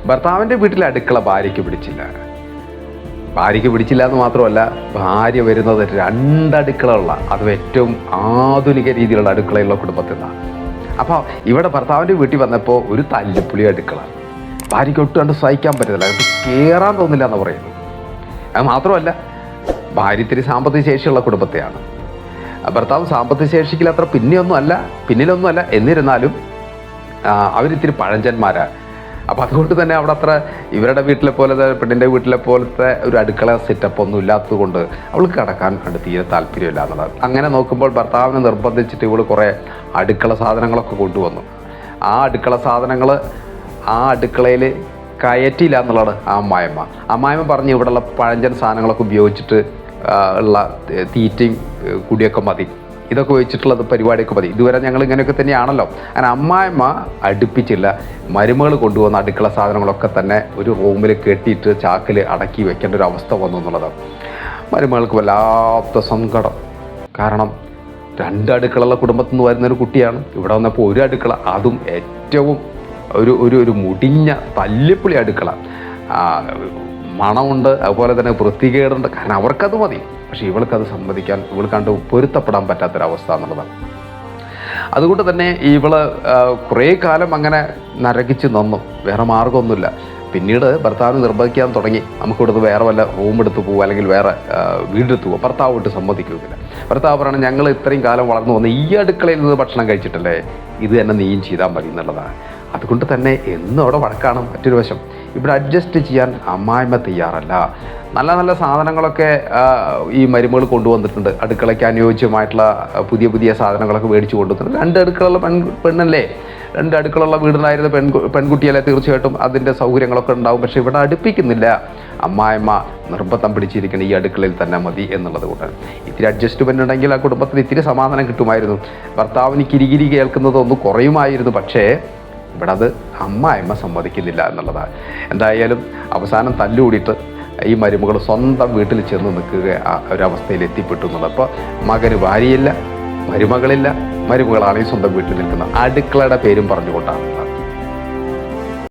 ഭർത്താവിൻ്റെ വീട്ടിലെ അടുക്കള ഭാര്യയ്ക്ക് പിടിച്ചില്ല. ഭാര്യയ്ക്ക് പിടിച്ചില്ല എന്ന് മാത്രമല്ല, ഭാര്യ വരുന്നത് 2 അടുക്കളയുള്ള, അതും ഏറ്റവും ആധുനിക രീതിയിലുള്ള അടുക്കളയുള്ള കുടുംബത്തിൽ നിന്നാണ്. അപ്പോൾ ഇവിടെ ഭർത്താവിൻ്റെ വീട്ടിൽ വന്നപ്പോൾ ഒരു തല്ലിപ്പുളി അടുക്കള. ഭാര്യയ്ക്ക് ഒട്ടും കണ്ട് സഹിക്കാൻ പറ്റത്തില്ല, അത് കയറാൻ തോന്നില്ല എന്ന് പറയുന്നു. അത് മാത്രമല്ല, ഭാര്യ ഇത്തിരി സാമ്പത്തിക ശേഷിയുള്ള കുടുംബത്തെയാണ്. ഭർത്താവ് സാമ്പത്തിക ശേഷിക്കിൽ അത്ര പിന്നിലൊന്നുമല്ല, എന്നിരുന്നാലും അവരിത്തിരി പഴഞ്ചന്മാരാണ്. അപ്പോൾ അതുകൊണ്ട് തന്നെ അവിടെ അത്ര ഇവരുടെ വീട്ടിലെ പോലത്തെ, പെണ്ണിൻ്റെ വീട്ടിലെ പോലത്തെ ഒരു അടുക്കള സെറ്റപ്പ് ഒന്നും ഇല്ലാത്തത് കൊണ്ട് അവൾക്ക് കിടക്കാൻ കണ്ട് തീരെ താല്പര്യമില്ല എന്നുള്ളത്. അങ്ങനെ നോക്കുമ്പോൾ ഭർത്താവിനെ നിർബന്ധിച്ചിട്ട് ഇവൾ കുറേ അടുക്കള സാധനങ്ങളൊക്കെ കൊണ്ടുവന്നു. ആ അടുക്കള സാധനങ്ങൾ ആ അടുക്കളയിൽ കയറ്റിയില്ല എന്നുള്ളതാണ് അമ്മായിമ്മ പറഞ്ഞ് ഇവിടെയുള്ള പഴഞ്ചൻ സാധനങ്ങളൊക്കെ ഉപയോഗിച്ചിട്ട് ഉള്ള തീറ്റയും കുടിയൊക്കെ മതി, ഇതൊക്കെ വെച്ചിട്ടുള്ളത് പരിപാടിയൊക്കെ മതി, ഇതുവരെ ഞങ്ങൾ ഇങ്ങനെയൊക്കെ തന്നെയാണല്ലോ. അങ്ങനെ അമ്മായിമ്മ അടുപ്പിച്ചില്ല. മരുമകൾ കൊണ്ടുവന്ന അടുക്കള സാധനങ്ങളൊക്കെ തന്നെ ഒരു റൂമിൽ കെട്ടിയിട്ട് ചാക്കിൽ അടക്കി വെക്കേണ്ട ഒരു അവസ്ഥ വന്നു എന്നുള്ളതാണ്. മരുമകൾക്ക് വല്ലാത്ത സങ്കടം. കാരണം 2 അടുക്കളയുള്ള കുടുംബത്തിൽ നിന്ന് വരുന്നൊരു കുട്ടിയാണ്. ഇവിടെ വന്നപ്പോൾ ഒരു അടുക്കള, അതും ഏറ്റവും ഒരു മുടിഞ്ഞ തല്ലിപ്പുളി അടുക്കള. മണമുണ്ട്, അതുപോലെ തന്നെ വൃത്തികേടുണ്ട്. കാരണം അവർക്കത് മതി. പക്ഷേ ഇവൾക്കത് സമ്മതിക്കാൻ, ഇവൾക്കണ്ട് പൊരുത്തപ്പെടാൻ പറ്റാത്തൊരവസ്ഥ എന്നുള്ളതാണ്. അതുകൊണ്ട് തന്നെ ഇവള് കുറേ കാലം അങ്ങനെ നരകിച്ച് നിന്നു. വേറെ മാർഗ്ഗമൊന്നുമില്ല. പിന്നീട് ഭർത്താവിന് നിർബന്ധിക്കാൻ തുടങ്ങി, നമുക്കിവിടുന്ന് വേറെ വല്ല റൂം എടുത്ത് പോകുക, അല്ലെങ്കിൽ വേറെ വീടെടുത്ത് പോകുക. ഭർത്താവ് വിട്ട് സമ്മതിക്കുന്നില്ല. ഭർത്താവ് പറയണം, ഞങ്ങൾ ഇത്രയും കാലം വളർന്നു വന്ന് ഈ അടുക്കളയിൽ നിന്ന് ഭക്ഷണം കഴിച്ചിട്ടല്ലേ, ഇത് തന്നെ നീയും ചെയ്താൽ മതി എന്നുള്ളതാണ്. അതുകൊണ്ട് തന്നെ എന്നും അവിടെ വഴക്കാണ്. മറ്റൊരു വശം, ഇവിടെ അഡ്ജസ്റ്റ് ചെയ്യാൻ അമ്മായിമ്മ തയ്യാറല്ല. നല്ല നല്ല സാധനങ്ങളൊക്കെ ഈ മരുമകൾ കൊണ്ടുവന്നിട്ടുണ്ട്. അടുക്കളയ്ക്ക് അനുയോജ്യമായിട്ടുള്ള പുതിയ സാധനങ്ങളൊക്കെ മേടിച്ച് കൊണ്ടുവന്നിട്ടുണ്ട്. 2 അടുക്കളയുള്ള പെണ്ണല്ലേ, 2 അടുക്കളയുള്ള വീടുണ്ടായിരുന്ന പെൺകുട്ടിയല്ലേ, തീർച്ചയായിട്ടും അതിൻ്റെ സൗകര്യങ്ങളൊക്കെ ഉണ്ടാവും. പക്ഷേ ഇവിടെ അടുപ്പിക്കുന്നില്ല. അമ്മായിമ്മ നിർബന്ധം പിടിച്ചിരിക്കണം ഈ അടുക്കളയിൽ തന്നെ മതി എന്നുള്ളത് കൊണ്ടാണ്. ഇത്തിരി അഡ്ജസ്റ്റ്മെൻ്റ് ഉണ്ടെങ്കിൽ ആ കുടുംബത്തിന് ഇത്തിരി സമാധാനം കിട്ടുമായിരുന്നു. ഭർത്താവിന് കിരികിരി കേൾക്കുന്നത് ഒന്ന് കുറയുമായിരുന്നു. പക്ഷേ ഇവിടെ അത് അമ്മായിമ്മ സമ്മതിക്കുന്നില്ല എന്നുള്ളതാണ്. എന്തായാലും അവസാനം തല്ലുകൂടിയിട്ട് ഈ മരുമകൾ സ്വന്തം വീട്ടിൽ ചെന്ന് നിൽക്കുക ഒരവസ്ഥയിൽ എത്തിപ്പെട്ടു എന്നുള്ളത്. അപ്പോൾ മകന് ഭാര്യയില്ല, മരുമകളില്ല, മരുമകളാണ് ഈ സ്വന്തം വീട്ടിൽ നിൽക്കുന്നത്. അടുക്കളയുടെ പേരും പറഞ്ഞുകൊണ്ടാണ്.